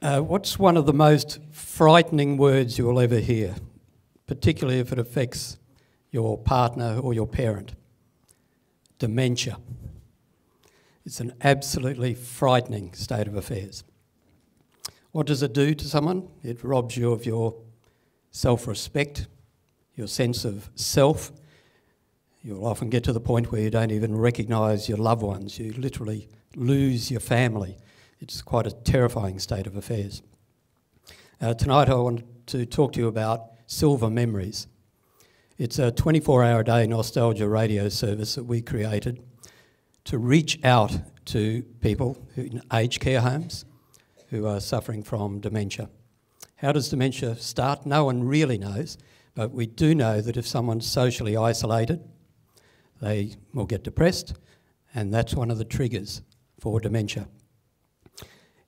What's one of the most frightening words you will ever hear, particularly if it affects your partner or your parent? Dementia. It's an absolutely frightening state of affairs. What does it do to someone? It robs you of your self-respect, your sense of self. You'll often get to the point where you don't even recognise your loved ones. You literally lose your family. It's quite a terrifying state of affairs. Tonight I want to talk to you about Silver Memories. It's a 24-hour-a-day nostalgia radio service that we created to reach out to people in aged care homes who are suffering from dementia. How does dementia start? No one really knows, but we do know that if someone's socially isolated, they will get depressed, and that's one of the triggers for dementia.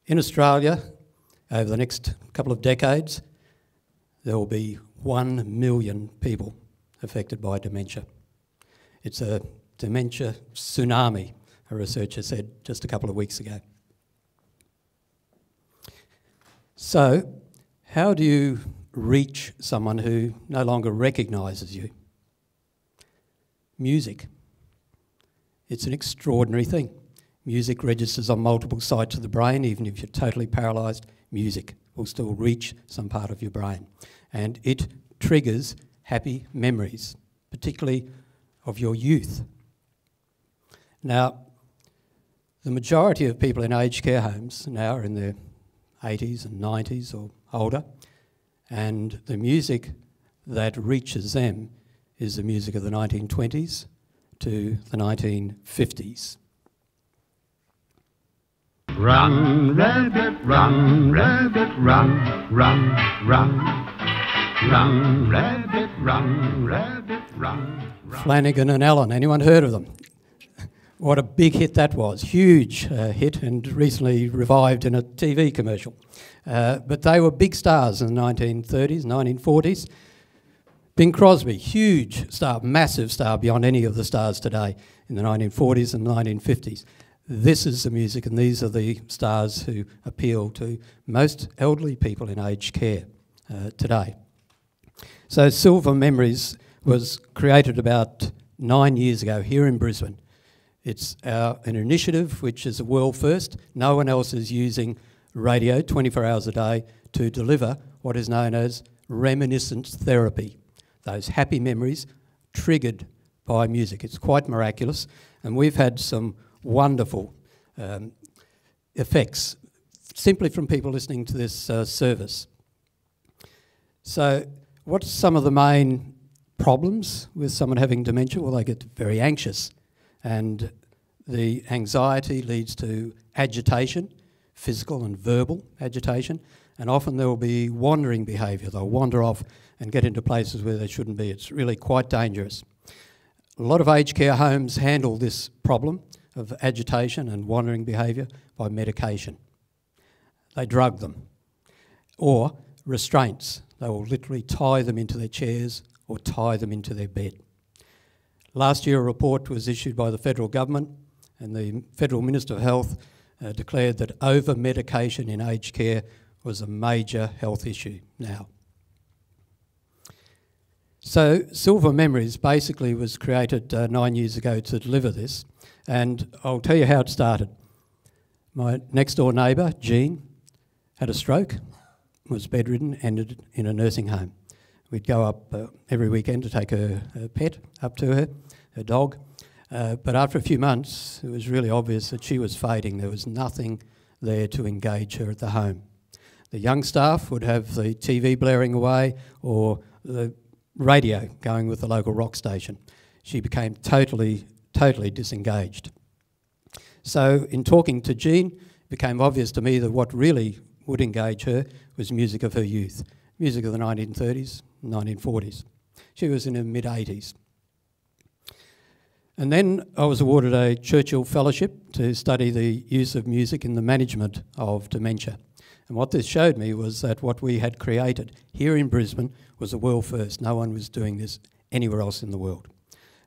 In Australia, over the next couple of decades, there will be 1 million people affected by dementia. It's a dementia tsunami, a researcher said just a couple of weeks ago. So, how do you reach someone who no longer recognises you? Music. It's an extraordinary thing. Music registers on multiple sites of the brain. Even if you're totally paralysed, music will still reach some part of your brain. And it triggers happy memories, particularly of your youth. Now, the majority of people in aged care homes now are in their 80s and 90s or older, and the music that reaches them is the music of the 1920s to the 1950s. Run, rabbit, run, rabbit, run, run, run. Run, rabbit, run, rabbit, run, run. Flanagan and Allen, anyone heard of them? What a big hit that was, huge hit, and recently revived in a TV commercial. But they were big stars in the 1930s, 1940s. Bing Crosby, huge star, massive star beyond any of the stars today in the 1940s and 1950s. This is the music, and these are the stars who appeal to most elderly people in aged care today. So Silver Memories was created about 9 years ago here in Brisbane. It's an initiative which is a world first. No one else is using radio 24 hours a day to deliver what is known as reminiscence therapy, those happy memories triggered by music. It's quite miraculous, and we've had some wonderful effects simply from people listening to this service. So what's some of the main problems with someone having dementia? Well, they get very anxious, and the anxiety leads to agitation, physical and verbal agitation, and often there will be wandering behaviour. They'll wander off and get into places where they shouldn't be. It's really quite dangerous. A lot of aged care homes handle this problem of agitation and wandering behaviour by medication. They drug them. Or restraints. They will literally tie them into their chairs or tie them into their bed. Last year a report was issued by the federal government, and the Federal Minister of Health declared that over-medication in aged care was a major health issue now. So Silver Memories basically was created 9 years ago to deliver this, and I'll tell you how it started. My next door neighbour, Jean, had a stroke, was bedridden, ended in a nursing home. We'd go up every weekend to take her pet up to her dog, but after a few months it was really obvious that she was fading. There was nothing there to engage her at the home. The young staff would have the TV blaring away or the radio going with the local rock station. She became totally disengaged. So in talking to Jean, it became obvious to me that what really would engage her was music of her youth, music of the 1930s, 1940s. She was in her mid-80s. And then I was awarded a Churchill Fellowship to study the use of music in the management of dementia. And what this showed me was that what we had created here in Brisbane was a world first. No one was doing this anywhere else in the world.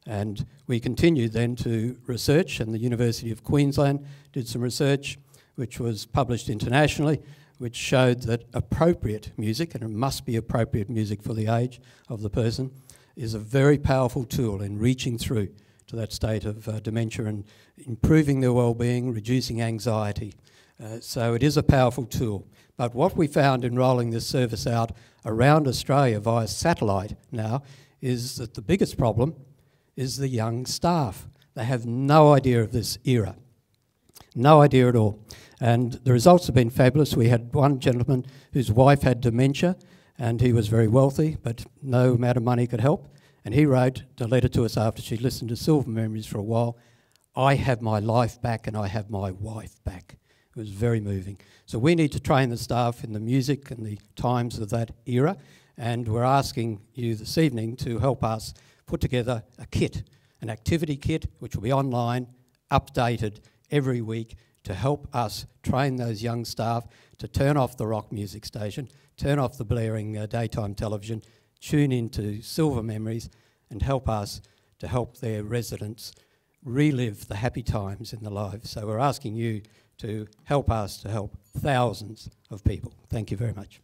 And we continued then to research, and the University of Queensland did some research which was published internationally, which showed that appropriate music, and it must be appropriate music for the age of the person, is a very powerful tool in reaching through to that state of dementia and improving their well-being, reducing anxiety. So it is a powerful tool. But what we found in rolling this service out around Australia via satellite now is that the biggest problem is the young staff. They have no idea of this era. No idea at all. And the results have been fabulous. We had one gentleman whose wife had dementia and he was very wealthy, but no amount of money could help. And he wrote a letter to us after she'd listened to Silver Memories for a while. I have my life back and I have my wife back. It was very moving. So we need to train the staff in the music and the times of that era. And we're asking you this evening to help us put together a kit, an activity kit, which will be online, updated every week to help us train those young staff to turn off the rock music station, turn off the blaring daytime television, tune into Silver Memories and help us to help their residents relive the happy times in their lives. So we're asking you to help us to help thousands of people. Thank you very much.